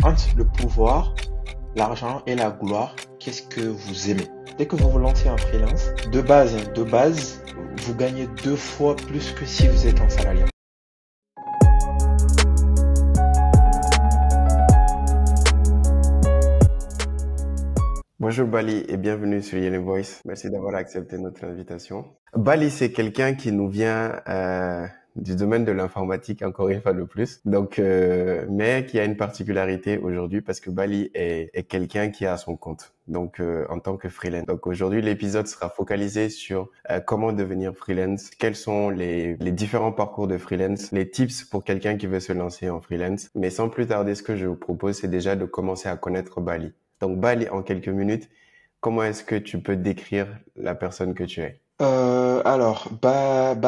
Entre le pouvoir, l'argent et la gloire, qu'est-ce que vous aimez? Dès que vous vous lancez en freelance, de base, vous gagnez deux fois plus que si vous êtes en salariat. Bonjour Bali et bienvenue sur Yellow Voice. Merci d'avoir accepté notre invitation. Bali, c'est quelqu'un qui nous vient du domaine de l'informatique, encore une fois de plus. Mais qui a une particularité aujourd'hui parce que Bali est quelqu'un qui a son compte. En tant que freelance. Donc aujourd'hui, l'épisode sera focalisé sur comment devenir freelance, quels sont les différents parcours de freelance, les tips pour quelqu'un qui veut se lancer en freelance. Mais sans plus tarder, ce que je vous propose, c'est déjà de commencer à connaître Bali. Donc, Bali, en quelques minutes, comment est-ce que tu peux décrire la personne que tu es?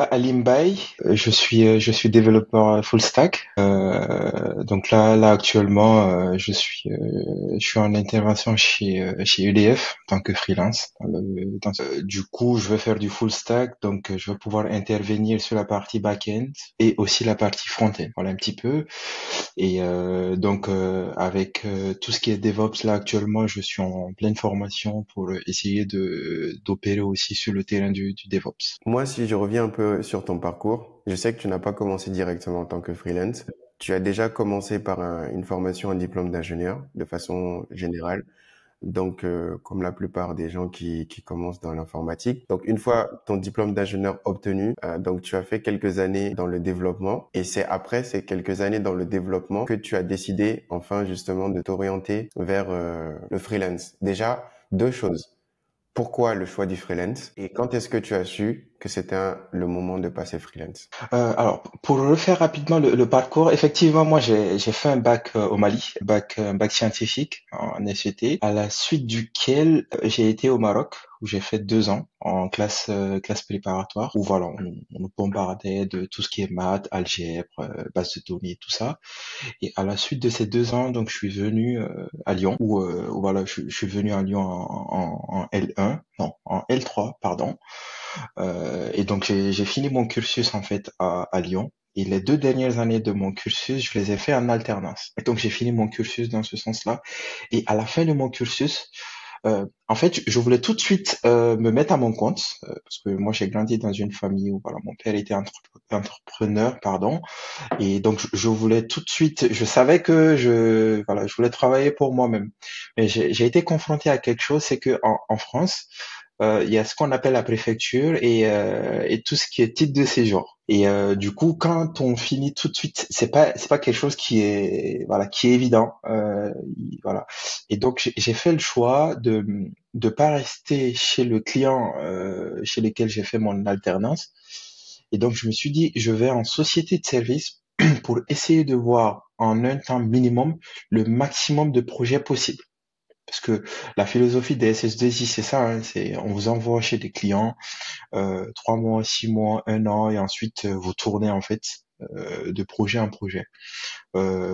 Alim Bay, je suis développeur full stack. Donc là actuellement, je suis en intervention chez EDF en tant que freelance. Du coup, je veux faire du full stack, donc je veux pouvoir intervenir sur la partie back-end et aussi la partie front-end. Voilà un petit peu. Et avec tout ce qui est DevOps là actuellement, je suis en pleine formation pour essayer de d'opérer aussi sur le terrain du DevOps. Moi, si je reviens un peu sur ton parcours, je sais que tu n'as pas commencé directement en tant que freelance. Tu as déjà commencé par une formation en diplôme d'ingénieur de façon générale. Comme la plupart des gens qui commencent dans l'informatique. Donc, une fois ton diplôme d'ingénieur obtenu, donc tu as fait quelques années dans le développement et c'est après ces quelques années dans le développement que tu as décidé enfin justement de t'orienter vers le freelance. Déjà, deux choses. Pourquoi le choix du freelance et quand est-ce que tu as su que c'était le moment de passer freelance? Alors, pour refaire rapidement le parcours, effectivement, moi, j'ai fait un bac au Mali, un bac scientifique en SVT, à la suite duquel j'ai été au Maroc, où j'ai fait 2 ans en classe préparatoire, où voilà, on nous bombardait de tout ce qui est maths, algèbre, base de données, tout ça. Et à la suite de ces 2 ans, donc, je suis venu à Lyon, où voilà, je suis venu à Lyon en L1, non, en L3, pardon. Et donc j'ai fini mon cursus en fait à Lyon. Et les 2 dernières années de mon cursus, je les ai fait en alternance. Et donc j'ai fini mon cursus dans ce sens-là. Et à la fin de mon cursus, en fait, je voulais tout de suite me mettre à mon compte parce que moi j'ai grandi dans une famille où voilà mon père était entrepreneur, pardon. Et donc je voulais tout de suite, je savais que je voulais travailler pour moi-même. Mais j'ai été confronté à quelque chose, c'est que en France il y a ce qu'on appelle la préfecture et tout ce qui est titre de séjour. Et du coup, quand on finit tout de suite, c'est pas quelque chose qui est évident. Voilà. Et donc j'ai fait le choix de pas rester chez le client chez lequel j'ai fait mon alternance. Et donc je me suis dit, je vais en société de service pour essayer de voir en un temps minimum le maximum de projets possibles. Parce que la philosophie des SS2I, c'est ça, hein, c'est on vous envoie chez des clients 3 mois, 6 mois, un an, et ensuite vous tournez en fait de projet en projet.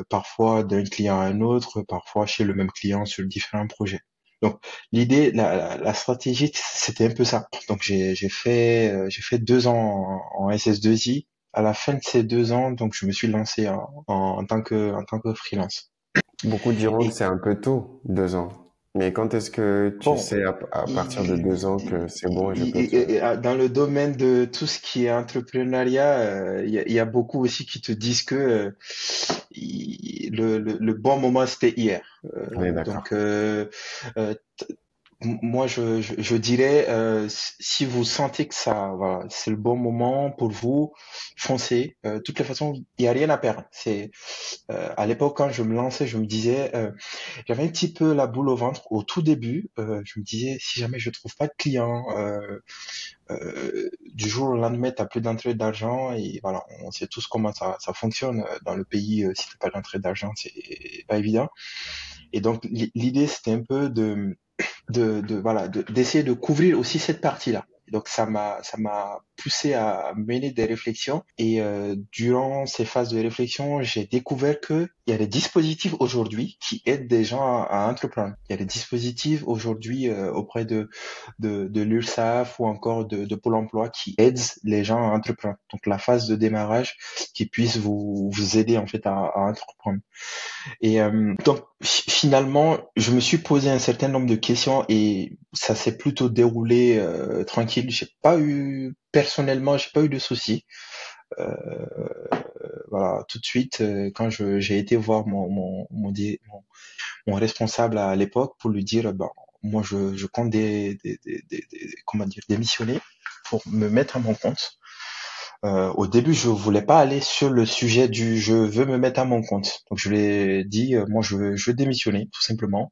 Parfois d'un client à un autre, parfois chez le même client sur différents projets. Donc l'idée, la stratégie, c'était un peu ça. Donc j'ai fait 2 ans en SS2I. À la fin de ces 2 ans, donc je me suis lancé en tant que freelance. Beaucoup diront que Et c'est un peu tôt, 2 ans. Mais quand est-ce que tu bon, sais à partir de 2 ans que c'est bon et je peux te... dans le domaine de tout ce qui est entrepreneuriat, il y a beaucoup aussi qui te disent que le bon moment c'était hier. On est Donc, d'accord. euh, moi, je dirais, si vous sentez que ça, voilà, c'est le bon moment pour vous, foncez. De toutes les façons, il y a rien à perdre. À l'époque quand je me lançais, je me disais, j'avais un petit peu la boule au ventre au tout début. Je me disais, si jamais je trouve pas de clients, du jour au lendemain, t'as plus d'entrée d'argent et voilà, on sait tous comment ça fonctionne dans le pays. Si t'as pas d'entrée d'argent, c'est pas évident. Et donc l'idée, c'était un peu voilà, d'essayer de couvrir aussi cette partie-là. Donc ça m'a poussé à mener des réflexions et durant ces phases de réflexion, j'ai découvert que il y a des dispositifs aujourd'hui qui aident des gens à entreprendre. Il y a des dispositifs aujourd'hui auprès de l'URSSAF ou encore de Pôle emploi qui aident les gens à entreprendre. Donc la phase de démarrage qui puisse vous aider en fait à entreprendre. Et donc finalement, je me suis posé un certain nombre de questions et ça s'est plutôt déroulé tranquille. J'ai pas eu de soucis. Euh, voilà, tout de suite quand j'ai été voir mon responsable à l'époque pour lui dire, ben, moi je compte comment dire, démissionner pour me mettre à mon compte. Au début, je voulais pas aller sur le sujet du je veux me mettre à mon compte. Donc je lui ai dit moi je veux démissionner tout simplement.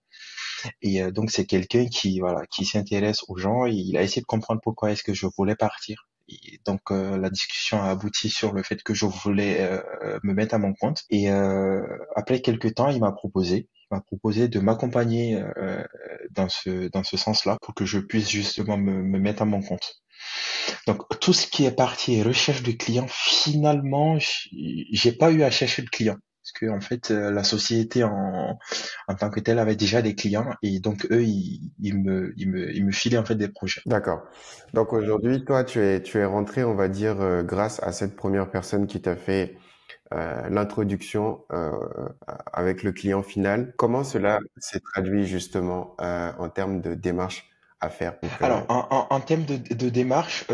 Et donc c'est quelqu'un qui voilà qui s'intéresse aux gens et il a essayé de comprendre pourquoi est-ce que je voulais partir. Et donc la discussion a abouti sur le fait que je voulais me mettre à mon compte. Et après quelques temps, il m'a proposé de m'accompagner dans ce sens-là pour que je puisse justement me mettre à mon compte. Donc tout ce qui est partie recherche de clients, finalement, j'ai pas eu à chercher de clients. Parce que en fait, la société en tant que telle avait déjà des clients et donc eux, ils me filaient en fait des projets. D'accord. Donc aujourd'hui, toi, tu es rentré, on va dire, grâce à cette première personne qui t'a fait l'introduction avec le client final. Comment cela s'est traduit justement en termes de démarche à faire? Donc, Alors, en termes de démarche,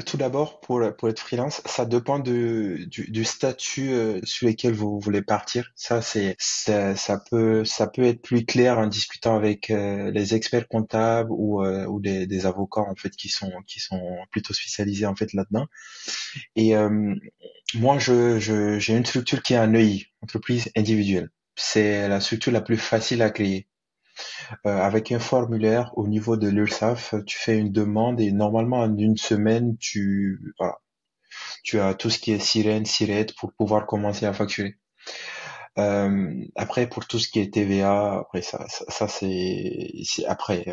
tout d'abord, pour être freelance, ça dépend du statut sur lequel vous voulez partir. Ça peut être plus clair en discutant avec les experts comptables ou des avocats en fait qui sont plutôt spécialisés en fait là-dedans. Et moi, j'ai une structure qui est un EI, entreprise individuelle. C'est la structure la plus facile à créer. Avec un formulaire au niveau de l'URSSAF, tu fais une demande et normalement en une semaine, voilà, tu as tout ce qui est sirène, sirette pour pouvoir commencer à facturer. Après, pour tout ce qui est TVA, après ça c'est après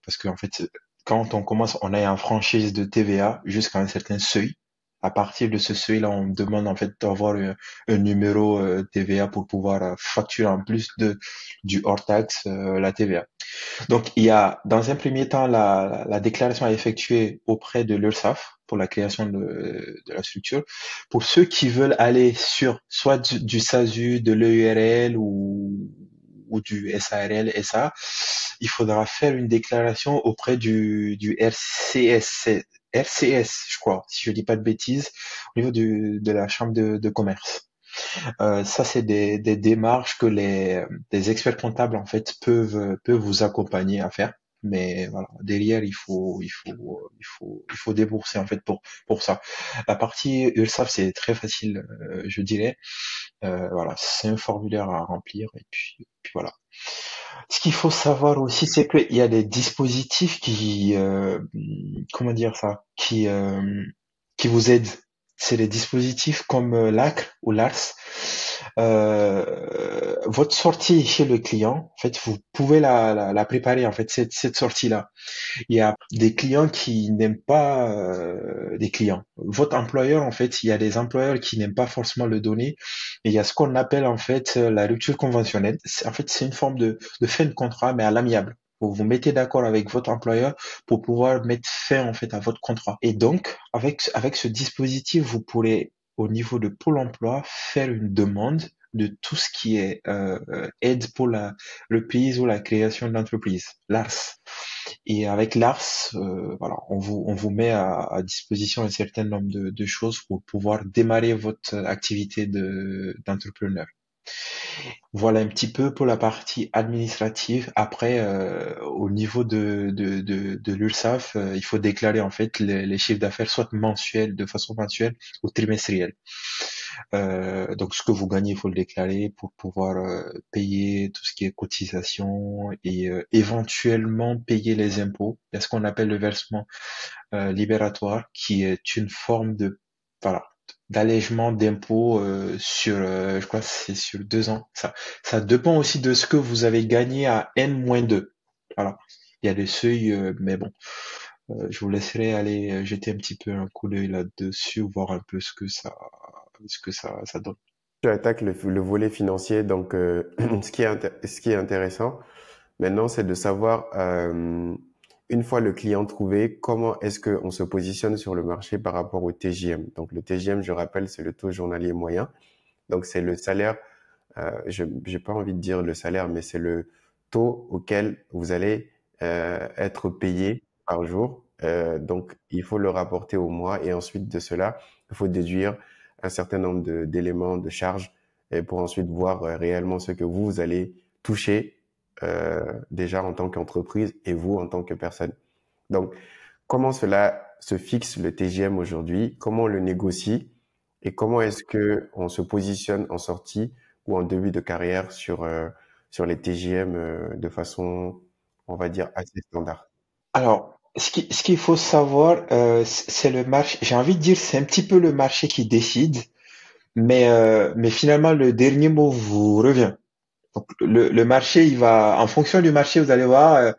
parce qu'en fait, quand on commence, on a un franchise de TVA jusqu'à un certain seuil. À partir de ce seuil-là, on demande en fait d'avoir un numéro TVA pour pouvoir facturer en plus du hors taxe la TVA. Donc, il y a, dans un premier temps, la déclaration à effectuer auprès de l'URSSAF pour la création de la structure. Pour ceux qui veulent aller sur soit du SASU, de l'EURL ou du SARL, SA, il faudra faire une déclaration auprès du RCS, RCS, je crois, si je dis pas de bêtises, au niveau de la chambre de commerce. Ça, c'est des démarches que des experts comptables en fait peuvent vous accompagner à faire. Mais voilà, derrière, il faut débourser en fait pour ça. La partie URSSAF, c'est très facile, je dirais. Voilà, c'est un formulaire à remplir et puis voilà. Ce qu'il faut savoir aussi, c'est qu'il y a des dispositifs comment dire ça, qui vous aident. C'est des dispositifs comme l'ACRE ou l'ARS. Votre sortie chez le client, en fait, vous pouvez la préparer, en fait, cette sortie-là. Il y a des clients qui n'aiment pas des clients. Votre employeur, en fait, il y a des employeurs qui n'aiment pas forcément le donner. Et il y a ce qu'on appelle, en fait, la rupture conventionnelle. En fait, c'est une forme de fin de contrat, mais à l'amiable. Vous vous mettez d'accord avec votre employeur pour pouvoir mettre fin, en fait, à votre contrat. Et donc, avec ce dispositif, vous pourrez, au niveau de Pôle emploi, faire une demande de tout ce qui est aide pour le pays ou la création de l'entreprise, l'ARS. Et avec l'ARS, voilà, on vous met à disposition un certain nombre de choses pour pouvoir démarrer votre activité d'entrepreneur. Voilà un petit peu pour la partie administrative. Après, au niveau de l'URSSAF, il faut déclarer en fait les chiffres d'affaires soit mensuels, de façon mensuelle ou trimestrielle. Donc ce que vous gagnez, il faut le déclarer pour pouvoir payer tout ce qui est cotisation et éventuellement payer les impôts. Il y a ce qu'on appelle le versement libératoire, qui est une forme de voilà d'allègement d'impôts je crois que c'est sur 2 ans. Ça dépend aussi de ce que vous avez gagné à N-2. Voilà. Il y a des seuils, mais bon. Je vous laisserai aller jeter un petit peu un coup d'œil là-dessus, voir un peu ce que ça donne. Tu attaques le volet financier, donc ce qui est intéressant maintenant, c'est de savoir, une fois le client trouvé, comment est-ce qu'on se positionne sur le marché par rapport au TJM. Donc le TJM, je rappelle, c'est le taux journalier moyen. Donc c'est le salaire, je j'ai pas envie de dire le salaire, mais c'est le taux auquel vous allez être payé par jour. Donc il faut le rapporter au mois et ensuite de cela, il faut déduire un certain nombre d'éléments de charges et pour ensuite voir réellement ce que vous allez toucher déjà en tant qu'entreprise et vous en tant que personne. Donc comment cela se fixe le TGM aujourd'hui? Comment on le négocie? Et comment est-ce que on se positionne en sortie ou en début de carrière sur les TGM de façon, on va dire, assez standard? Alors, ce qu'il faut savoir, c'est le marché. J'ai envie de dire, c'est un petit peu le marché qui décide, mais finalement, le dernier mot vous revient. Donc, le marché, il va, en fonction du marché, vous allez voir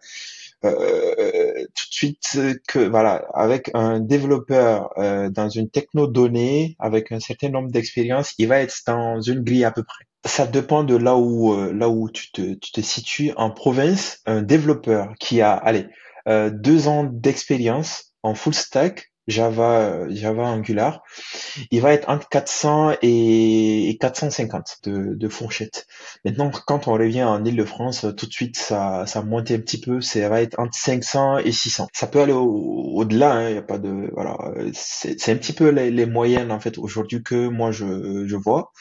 tout de suite que, voilà, avec un développeur dans une techno donnée, avec un certain nombre d'expériences, il va être dans une grille à peu près. Ça dépend de là où tu te situes en province. Un développeur qui a, allez, 2 ans d'expérience en full stack, Java Angular, il va être entre 400 et 450 de fourchette. Maintenant, quand on revient en Île-de-France, tout de suite, ça monte un petit peu, ça va être entre 500 et 600. Ça peut aller au-delà, hein, y a pas de, voilà, c'est un petit peu les moyennes, en fait, aujourd'hui que moi je vois.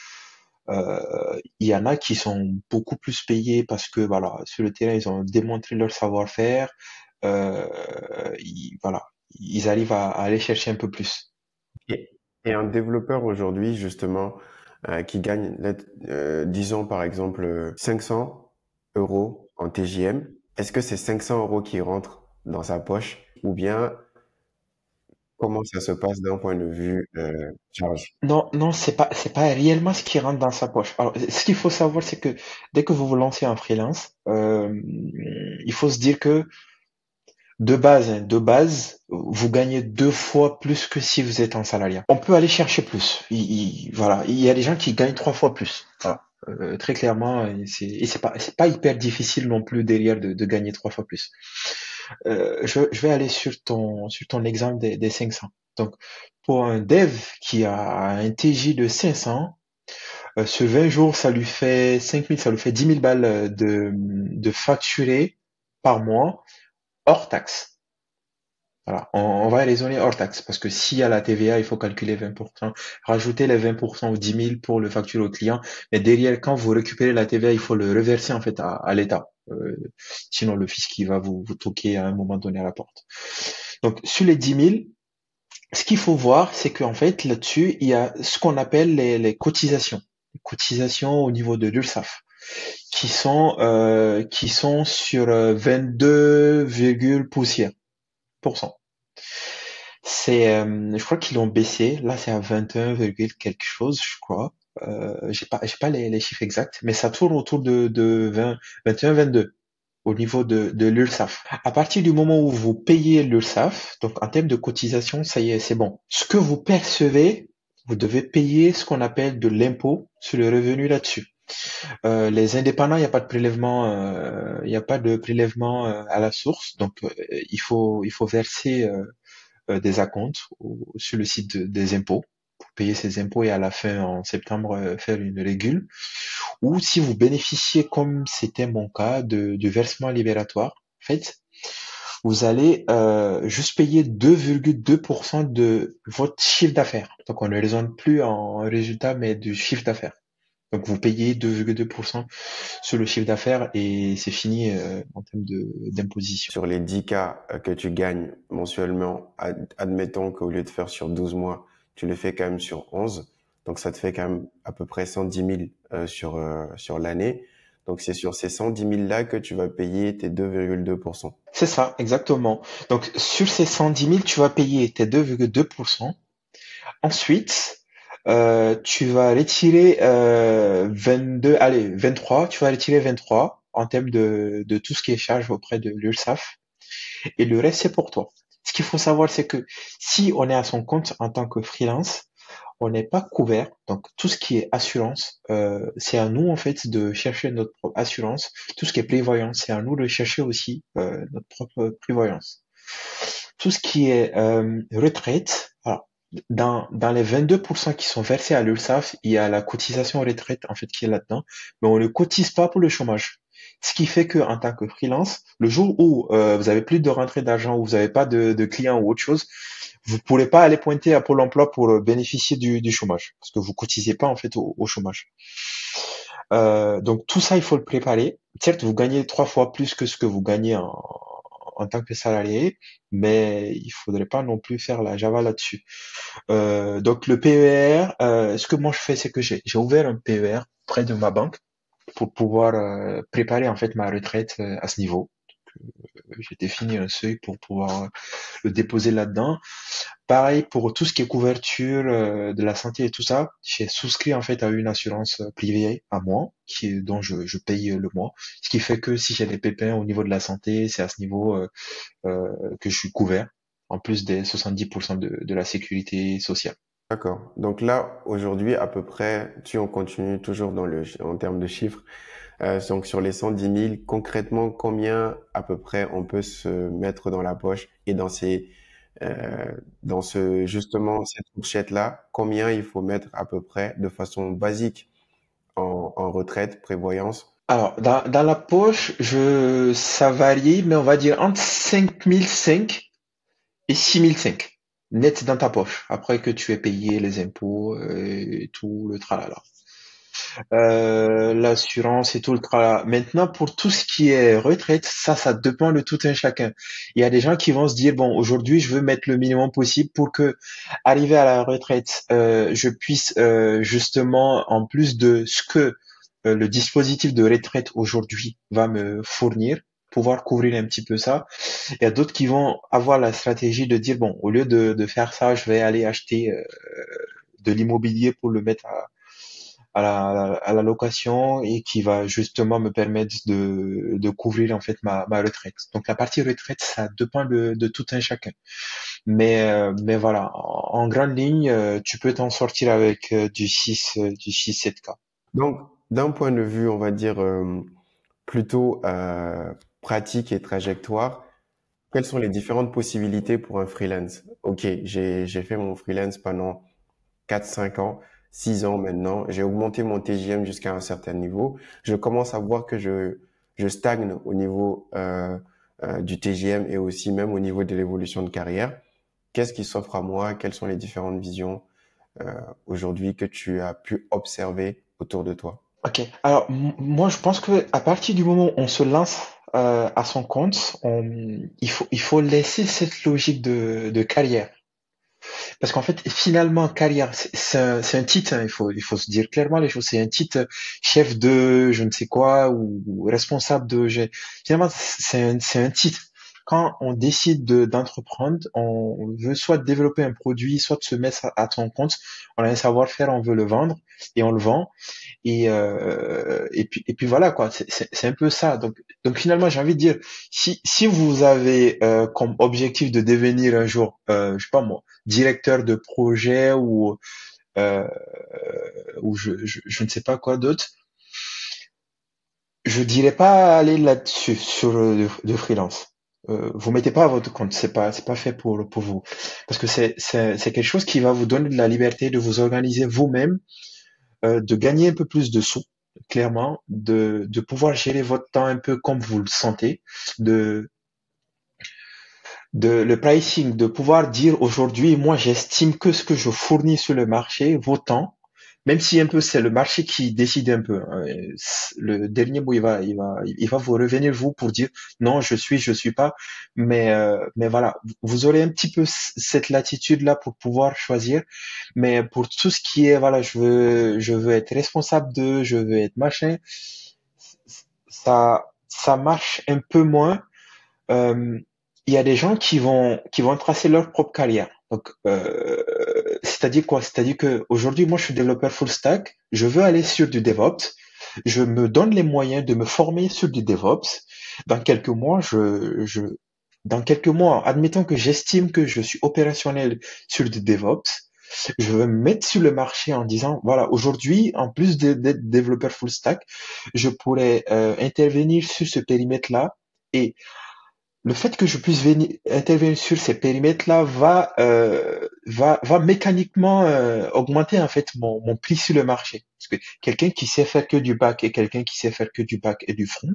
Il y en a qui sont beaucoup plus payés parce que, voilà, sur le terrain, ils ont démontré leur savoir-faire, euh, voilà, ils arrivent à aller chercher un peu plus. Et, et un développeur aujourd'hui, justement, qui gagne, disons par exemple 500 euros en TJM, est-ce que c'est 500 euros qui rentrent dans sa poche ou bien comment ça se passe d'un point de vue charge? Non, non, c'est pas réellement ce qui rentre dans sa poche. Alors, ce qu'il faut savoir, c'est que dès que vous vous lancez en freelance, il faut se dire que de base, vous gagnez 2 fois plus que si vous êtes en salariat. On peut aller chercher plus. Voilà, il y a des gens qui gagnent 3 fois plus. Voilà. Très clairement, et c'est pas hyper difficile non plus derrière de gagner 3 fois plus. Je vais aller sur ton exemple des 500. Donc, pour un dev qui a un TJ de 500, sur 20 jours, ça lui fait 5 000, ça lui fait 10 000 balles de facturé par mois, hors taxe. Voilà, on va raisonner hors taxe, parce que s'il y a la TVA, il faut calculer 20%, rajouter les 20% ou 10 000 pour le facturer au client, mais derrière, quand vous récupérez la TVA, il faut le reverser en fait à l'État. Sinon, le fisc, il va vous toquer à un moment donné à la porte. Donc, sur les 10 000, ce qu'il faut voir, c'est qu'en fait, là-dessus, il y a ce qu'on appelle les cotisations. Les cotisations au niveau de l'URSSAF, qui sont sur 22, poussière pour cent. Je crois qu'ils l'ont baissé. Là, c'est à 21, quelque chose, je crois. J'ai pas les chiffres exacts, mais ça tourne autour de 20, 21, 22 au niveau de l'URSSAF. À partir du moment où vous payez l'URSSAF, donc en termes de cotisation, ça y est, c'est bon. Ce que vous percevez, vous devez payer ce qu'on appelle de l'impôt sur le revenu là-dessus. Les indépendants, il n'y a pas de prélèvement, à la source, donc il faut verser des acomptes sur le site des impôts pour payer ses impôts et à la fin, en septembre, faire une régule. Ou si vous bénéficiez, comme c'était mon cas, du versement libératoire, en fait, vous allez juste payer 2,2% de votre chiffre d'affaires. Donc on ne raisonne plus en résultat, mais du chiffre d'affaires. Donc vous payez 2,2% sur le chiffre d'affaires et c'est fini en termes d'imposition. Sur les 10 cas que tu gagnes mensuellement, admettons qu'au lieu de faire sur 12 mois, tu le fais quand même sur 11. Donc, ça te fait quand même à peu près 110 000 sur l'année. Donc, c'est sur ces 110 000 là que tu vas payer tes 2,2%. C'est ça, exactement. Donc sur ces 110 000, tu vas payer tes 2,2%. Ensuite, tu vas retirer 22, allez, 23, tu vas retirer 23 en termes de tout ce qui est charge auprès de l'URSSAF, et le reste, c'est pour toi. Ce qu'il faut savoir, c'est que si on est à son compte en tant que freelance, on n'est pas couvert. Donc tout ce qui est assurance, c'est à nous en fait de chercher notre propre assurance. Tout ce qui est prévoyance, c'est à nous de chercher aussi notre propre prévoyance. Tout ce qui est retraite, alors, dans les 22% qui sont versés à l'URSSAF, il y a la cotisation retraite en fait qui est là-dedans, mais on ne cotise pas pour le chômage. Ce qui fait que en tant que freelance, le jour où vous avez plus de rentrée d'argent, ou vous n'avez pas de clients ou autre chose, vous ne pourrez pas aller pointer à Pôle emploi pour bénéficier du chômage, parce que vous cotisez pas en fait au chômage. Donc tout ça, il faut le préparer. Certes, vous gagnez 3 fois plus que ce que vous gagnez en tant que salarié, mais il faudrait pas non plus faire la Java là-dessus. Donc le PER, ce que moi je fais, c'est que j'ai ouvert un PER près de ma banque pour pouvoir préparer en fait ma retraite à ce niveau. J'ai défini un seuil pour pouvoir le déposer là-dedans. Pareil pour tout ce qui est couverture de la santé et tout ça, j'ai souscrit en fait à une assurance privée à moi, dont je paye le mois. Ce qui fait que si j'ai des pépins au niveau de la santé, c'est à ce niveau que je suis couvert, en plus des 70% de la sécurité sociale. D'accord. Donc là, aujourd'hui, à peu près, on continue toujours en termes de chiffres. Donc sur les 110 000, concrètement, combien à peu près on peut se mettre dans la poche et justement cette fourchette-là, combien il faut mettre à peu près de façon basique en retraite, prévoyance? Alors, dans la poche, ça varie, mais on va dire entre 5 500 et 6 500 net dans ta poche, après que tu aies payé les impôts et tout le tralala. L'assurance et tout le tralala. Maintenant, pour tout ce qui est retraite, ça dépend de tout un chacun. Il y a des gens qui vont se dire, bon, aujourd'hui, je veux mettre le minimum possible pour que, arrivé à la retraite, je puisse justement, en plus de ce que le dispositif de retraite aujourd'hui va me fournir, pouvoir couvrir un petit peu ça. Il y a d'autres qui vont avoir la stratégie de dire, bon, au lieu de faire ça, je vais aller acheter de l'immobilier pour le mettre à la location et qui va justement me permettre de couvrir en fait ma retraite. Donc la partie retraite, ça dépend de tout un chacun. Mais voilà, en grande ligne, tu peux t'en sortir avec du 6 7 k. Donc, d'un point de vue, on va dire, plutôt pratique et trajectoire, quelles sont les différentes possibilités pour un freelance? Ok, j'ai fait mon freelance pendant 4, 5 ans, 6 ans maintenant. J'ai augmenté mon TJM jusqu'à un certain niveau. Je commence à voir que je stagne au niveau du TJM et aussi même au niveau de l'évolution de carrière. Qu'est-ce qui s'offre à moi? Quelles sont les différentes visions aujourd'hui que tu as pu observer autour de toi? Ok. Alors moi je pense que à partir du moment où on se lance à son compte, il faut laisser cette logique de carrière. Parce qu'en fait, finalement, carrière, c'est un titre, hein, il faut se dire clairement les choses. C'est un titre chef de je ne sais quoi ou responsable de. Finalement, c'est un titre. Quand on décide d'entreprendre, on veut soit développer un produit, soit se mettre à son compte. On a un savoir-faire, on veut le vendre et on le vend. Et puis voilà quoi. C'est un peu ça. Donc finalement, j'ai envie de dire, si vous avez comme objectif de devenir un jour, je sais pas moi, directeur de projet euh, ou je ne sais pas quoi d'autre, je dirais pas aller là-dessus sur le freelance. Vous mettez pas à votre compte, c'est pas fait pour vous, parce que c'est quelque chose qui va vous donner de la liberté de vous organiser vous-même, de gagner un peu plus de sous, clairement, de pouvoir gérer votre temps un peu comme vous le sentez, de le pricing, de pouvoir dire aujourd'hui, moi j'estime que ce que je fournis sur le marché vaut tant, même si un peu c'est le marché qui décide un peu, hein. Le dernier mot, il va vous revenir vous pour dire non, je suis pas. Mais voilà, vous aurez un petit peu cette latitude là pour pouvoir choisir. Mais pour tout ce qui est voilà, je veux être responsable de, je veux être machin, ça marche un peu moins. euh, il y a des gens qui vont tracer leur propre carrière. Donc, c'est-à-dire quoi? C'est-à-dire que aujourd'hui, moi, je suis développeur full stack. Je veux aller sur du DevOps. Je me donne les moyens de me former sur du DevOps. Dans quelques mois, Dans quelques mois, admettons que j'estime que je suis opérationnel sur du DevOps, je vais me mettre sur le marché en disant, voilà, aujourd'hui, en plus d'être développeur full stack, je pourrais intervenir sur ce périmètre-là. Et le fait que je puisse intervenir sur ces périmètres-là va mécaniquement augmenter en fait mon prix sur le marché. Parce que quelqu'un qui sait faire que du back et quelqu'un qui sait faire que du back et du front,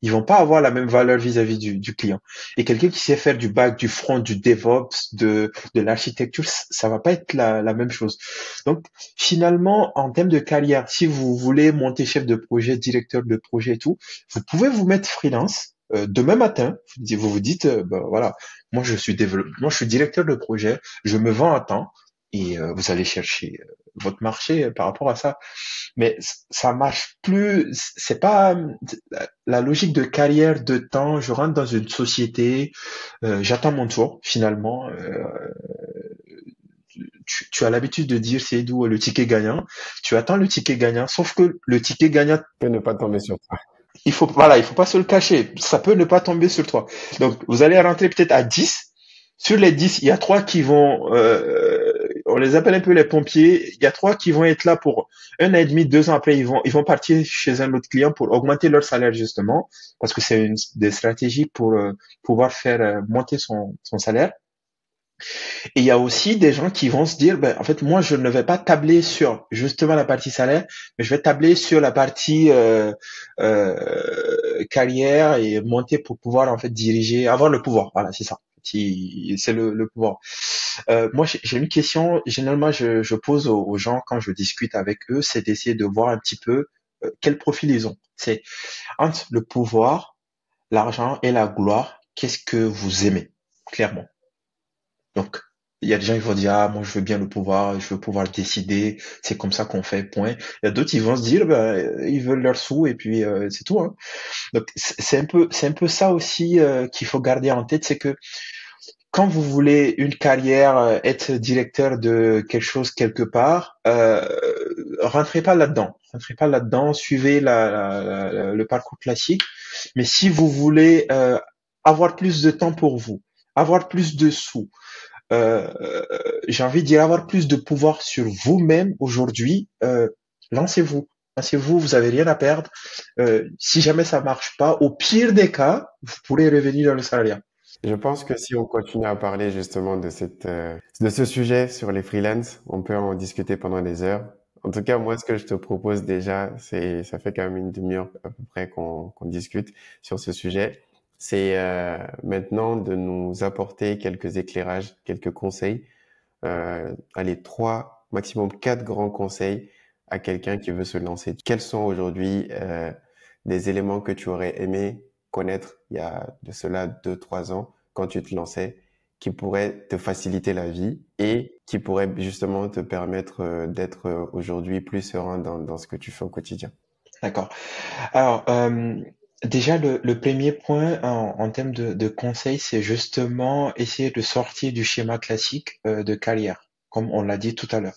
ils vont pas avoir la même valeur vis-à-vis du client. Et quelqu'un qui sait faire du back, du front, du DevOps, de l'architecture, ça va pas être la même chose. Donc, finalement, en termes de carrière, si vous voulez monter chef de projet, directeur de projet et tout, vous pouvez vous mettre freelance. Demain matin, vous dites, ben voilà, moi je suis directeur de projet, je me vends à temps, et vous allez chercher votre marché par rapport à ça. Mais ça marche plus. C'est pas la logique de carrière de temps. Je rentre dans une société, j'attends mon tour. Finalement, tu as l'habitude de dire c'est d'où le ticket gagnant. Tu attends le ticket gagnant, sauf que le ticket gagnant, peut ne pas tomber sur toi. il faut pas se le cacher. Ça peut ne pas tomber sur toi. Donc, vous allez rentrer peut-être à 10. Sur les 10, il y a 3 qui vont, on les appelle un peu les pompiers. Il y a 3 qui vont être là pour 1 an et demi, 2 ans après, ils vont partir chez un autre client pour augmenter leur salaire justement, parce que c'est une des stratégies pour pouvoir faire monter son salaire. Et il y a aussi des gens qui vont se dire, ben, en fait, moi, je ne vais pas tabler sur justement la partie salaire, mais je vais tabler sur la partie carrière et monter pour pouvoir en fait diriger, avoir le pouvoir. Voilà, c'est ça. C'est le pouvoir. Moi, j'ai une question. Généralement, je pose aux gens quand je discute avec eux, c'est d'essayer de voir un petit peu quel profil ils ont. C'est entre le pouvoir, l'argent et la gloire. Qu'est-ce que vous aimez, clairement? Donc, il y a des gens qui vont dire, ah, moi, je veux bien le pouvoir, je veux pouvoir décider, c'est comme ça qu'on fait, point. Il y a d'autres qui vont se dire, ben, ils veulent leur sous et puis c'est tout, hein. Donc, c'est un peu ça aussi qu'il faut garder en tête, c'est que quand vous voulez une carrière, être directeur de quelque chose quelque part, rentrez pas là-dedans. Rentrez pas là-dedans, suivez le parcours classique. Mais si vous voulez avoir plus de temps pour vous, avoir plus de sous, j'ai envie de dire avoir plus de pouvoir sur vous-même aujourd'hui, lancez-vous. Lancez-vous, vous avez rien à perdre. Si jamais ça marche pas, au pire des cas, vous pourrez revenir dans le salariat. Je pense que si on continue à parler justement de ce sujet sur les freelances, on peut en discuter pendant des heures. En tout cas, moi, ce que je te propose déjà, ça fait quand même une demi-heure à peu près qu'on discute sur ce sujet. C'est maintenant de nous apporter quelques éclairages, quelques conseils, allez, 3, maximum 4 grands conseils à quelqu'un qui veut se lancer. Quels sont aujourd'hui des éléments que tu aurais aimé connaître il y a de cela 2, 3 ans quand tu te lançais, qui pourraient te faciliter la vie et qui pourraient justement te permettre d'être aujourd'hui plus serein dans ce que tu fais au quotidien. D'accord. Alors, déjà, le premier point en termes de conseils, c'est justement essayer de sortir du schéma classique de carrière, comme on l'a dit tout à l'heure.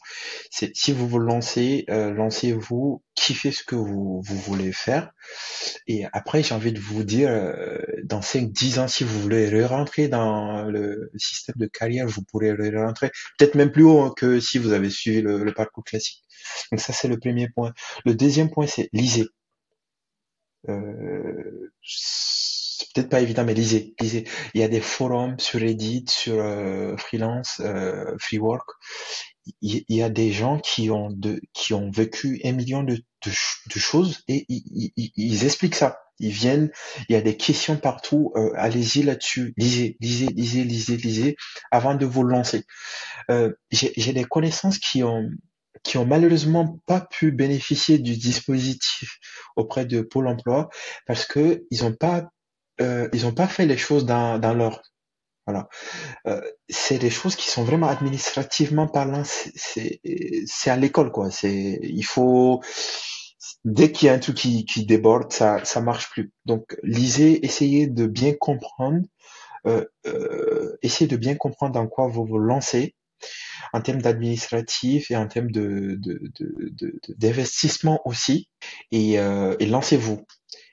C'est si vous vous lancez, lancez-vous, kiffez ce que vous voulez faire. Et après, j'ai envie de vous dire, dans 5 10 ans, si vous voulez re-rentrer dans le système de carrière, vous pourrez re-rentrer peut-être même plus haut que si vous avez suivi le parcours classique. Donc ça, c'est le premier point. Le deuxième point, c'est lisez. C'est peut-être pas évident, mais lisez, lisez. Il y a des forums sur Reddit, sur Freelance, Freework. Il y a des gens qui ont vécu 1 million de choses et ils expliquent ça. Ils viennent, il y a des questions partout. Allez-y là-dessus. Lisez, lisez, lisez, lisez, lisez avant de vous lancer. J'ai des connaissances qui ont malheureusement pas pu bénéficier du dispositif auprès de Pôle emploi parce que ils ont pas fait les choses dans l'ordre. Voilà. C'est des choses qui sont vraiment administrativement parlant, c'est à l'école quoi. Il faut dès qu'il y a un truc qui déborde, ça marche plus. Donc lisez, essayez de bien comprendre dans quoi vous vous lancez. en termes d'administratif et en termes d'investissement aussi. Et lancez-vous.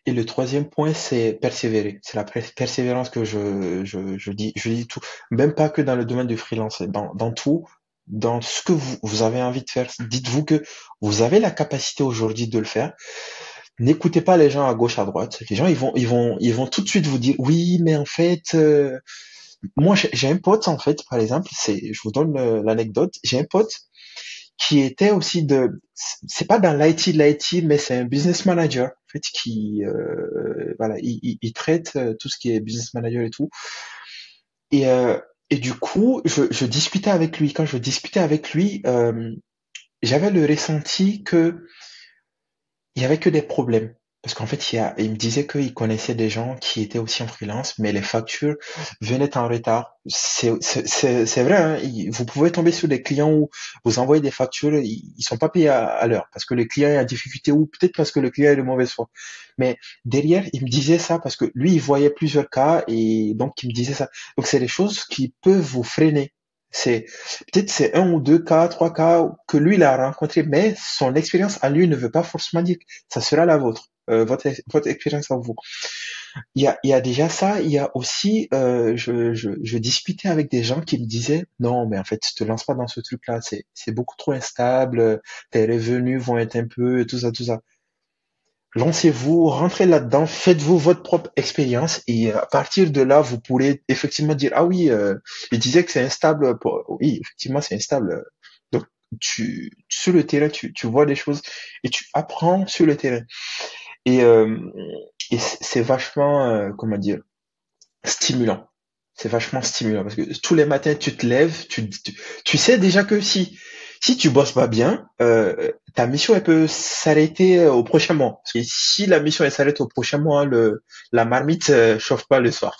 Et le troisième point, c'est persévérer. C'est la persévérance que je dis tout. Même pas que dans le domaine du freelance, dans tout, dans ce que vous avez envie de faire. Dites-vous que vous avez la capacité aujourd'hui de le faire. N'écoutez pas les gens à gauche, à droite. Les gens, ils vont tout de suite vous dire, oui, mais en fait, moi, j'ai un pote, en fait, par exemple, je vous donne l'anecdote. J'ai un pote qui était aussi c'est pas dans l'IT, mais c'est un business manager, en fait, voilà, il traite tout ce qui est business manager et tout. Et, euh, et du coup, je discutais avec lui. Quand je discutais avec lui, j'avais le ressenti que il y avait que des problèmes. Parce qu'en fait, il me disait qu'il connaissait des gens qui étaient aussi en freelance, mais les factures venaient en retard. C'est vrai, hein, vous pouvez tomber sur des clients où vous envoyez des factures, ils sont pas payés à l'heure, parce que le client est en difficulté ou peut-être parce que le client est de mauvaise foi. Mais derrière, il me disait ça parce que lui, il voyait plusieurs cas et donc il me disait ça. Donc c'est des choses qui peuvent vous freiner. C'est Peut-être c'est un ou deux cas, trois cas que lui il a rencontré, mais son expérience à lui ne veut pas forcément dire que ça sera la vôtre, votre expérience à vous. Il y a déjà ça. Il y a aussi, je discutais avec des gens qui me disaient non, mais en fait, te lance pas dans ce truc-là, c'est beaucoup trop instable, tes revenus vont être un peu tout ça, tout ça. Lancez-vous, rentrez là-dedans, faites-vous votre propre expérience et à partir de là, vous pourrez effectivement dire, ah oui, il disait que c'est instable. Oui, effectivement, c'est instable. Donc, sur le terrain, tu vois des choses et tu apprends sur le terrain. Et, euh, et c'est vachement, comment dire, stimulant. C'est vachement stimulant parce que tous les matins, tu te lèves, tu sais déjà que si tu bosses pas bien, ta mission elle peut s'arrêter au prochain mois. Parce que si la mission elle s'arrête au prochain mois, la marmite chauffe pas le soir.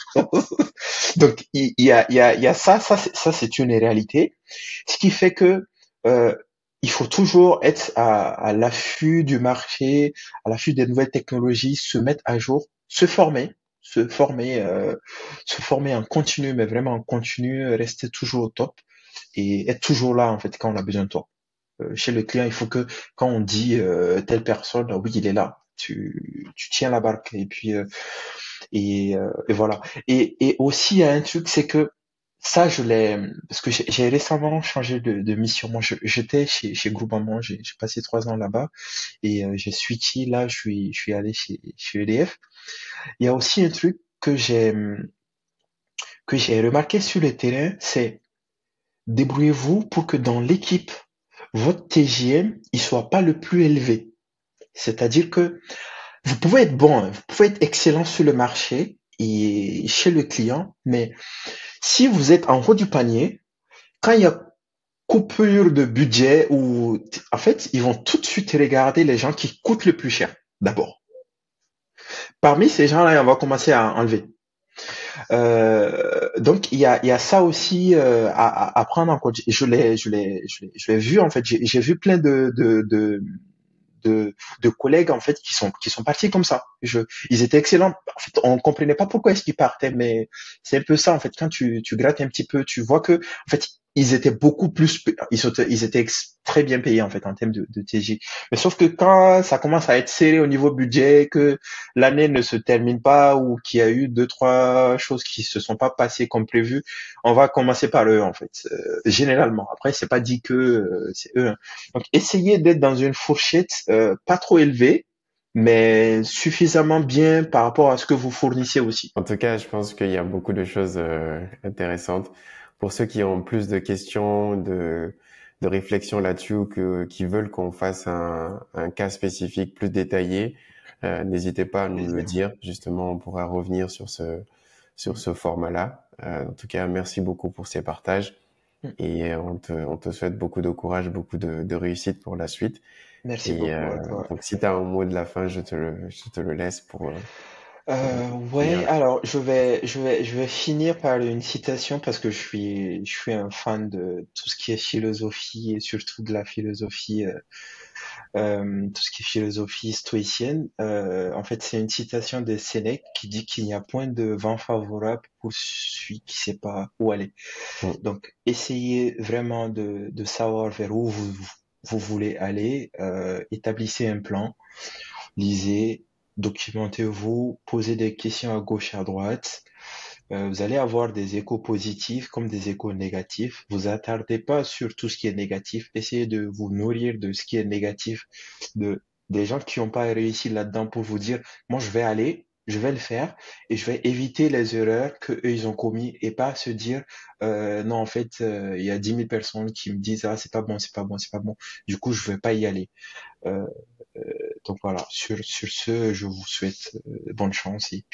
Donc il y a ça c'est une réalité. Ce qui fait que euh, il faut toujours être à l'affût du marché, à l'affût des nouvelles technologies, se mettre à jour, se former, se former en continu, mais vraiment en continu, rester toujours au top et être toujours là en fait quand on a besoin de toi. Chez le client, il faut que quand on dit telle personne, ah oui, il est là, tu tiens la barque et puis et voilà. Et aussi il y a un truc, c'est que ça je l'ai parce que j'ai récemment changé de mission. Moi, j'étais chez Groupama, j'ai passé 3 ans là-bas et j'ai switché. Là, je suis allé chez EDF. Il y a aussi un truc que j'ai remarqué sur le terrain, c'est débrouillez-vous pour que dans l'équipe, votre TJM, il soit pas le plus élevé. C'est-à-dire que vous pouvez être bon, hein, vous pouvez être excellent sur le marché et chez le client, mais si vous êtes en haut du panier, quand il y a coupure de budget ou en fait, ils vont tout de suite regarder les gens qui coûtent le plus cher d'abord. Parmi ces gens-là, on va commencer à enlever. Donc il y a ça aussi à prendre en compte. Je l'ai vu en fait. J'ai vu plein de collègues en fait qui sont partis comme ça. Ils étaient excellents. En fait, on comprenait pas pourquoi est-ce qu'ils partaient, mais c'est un peu ça en fait. Quand tu grattes un petit peu, tu vois que en fait ils étaient beaucoup plus, ils étaient très bien payés en fait en termes de TJ. Mais sauf que quand ça commence à être serré au niveau budget, que l'année ne se termine pas ou qu'il y a eu deux trois choses qui se sont pas passées comme prévu, on va commencer par eux en fait. Généralement. Après, c'est pas dit que c'est eux, hein. Donc, essayez d'être dans une fourchette pas trop élevée, mais suffisamment bien par rapport à ce que vous fournissez aussi. En tout cas, je pense qu'il y a beaucoup de choses intéressantes. Pour ceux qui ont plus de questions, de réflexions là-dessus ou qui veulent qu'on fasse un cas spécifique plus détaillé, n'hésitez pas à nous le dire. Justement, on pourra revenir sur ce format-là. En tout cas, merci beaucoup pour ces partages et on te souhaite beaucoup de courage, beaucoup de réussite pour la suite. Merci Et beaucoup à toi. donc, si tu as un mot de la fin, je te le laisse pour Ouais, finir. alors je vais finir par une citation parce que je suis un fan de tout ce qui est philosophie et surtout de la philosophie tout ce qui est philosophie stoïcienne. En fait, c'est une citation de Sénèque qui dit qu'il n'y a point de vent favorable pour celui qui sait pas où aller. Mm. Donc, essayez vraiment de savoir vers où vous voulez aller. Établissez un plan, lisez, documentez-vous, posez des questions à gauche, à droite. Vous allez avoir des échos positifs comme des échos négatifs. Vous attardez pas sur tout ce qui est négatif. Essayez de vous nourrir de ce qui est négatif, de des gens qui n'ont pas réussi là-dedans pour vous dire, moi je vais aller, je vais le faire et je vais éviter les erreurs que eux ils ont commis et pas se dire, non en fait il y a 10 000 personnes qui me disent ah c'est pas bon, c'est pas bon, c'est pas bon. Du coup je vais pas y aller. Euh, donc voilà. Sur ce, je vous souhaite bonne chance et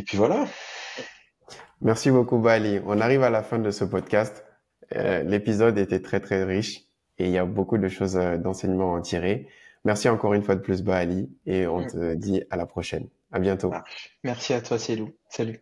puis voilà. Merci beaucoup, Bali. On arrive à la fin de ce podcast. L'épisode était très, très riche et il y a beaucoup de choses d'enseignement à en tirer. Merci encore une fois de plus, Bali, et on te dit à la prochaine. À bientôt. Marche. Merci à toi, Célou. Salut.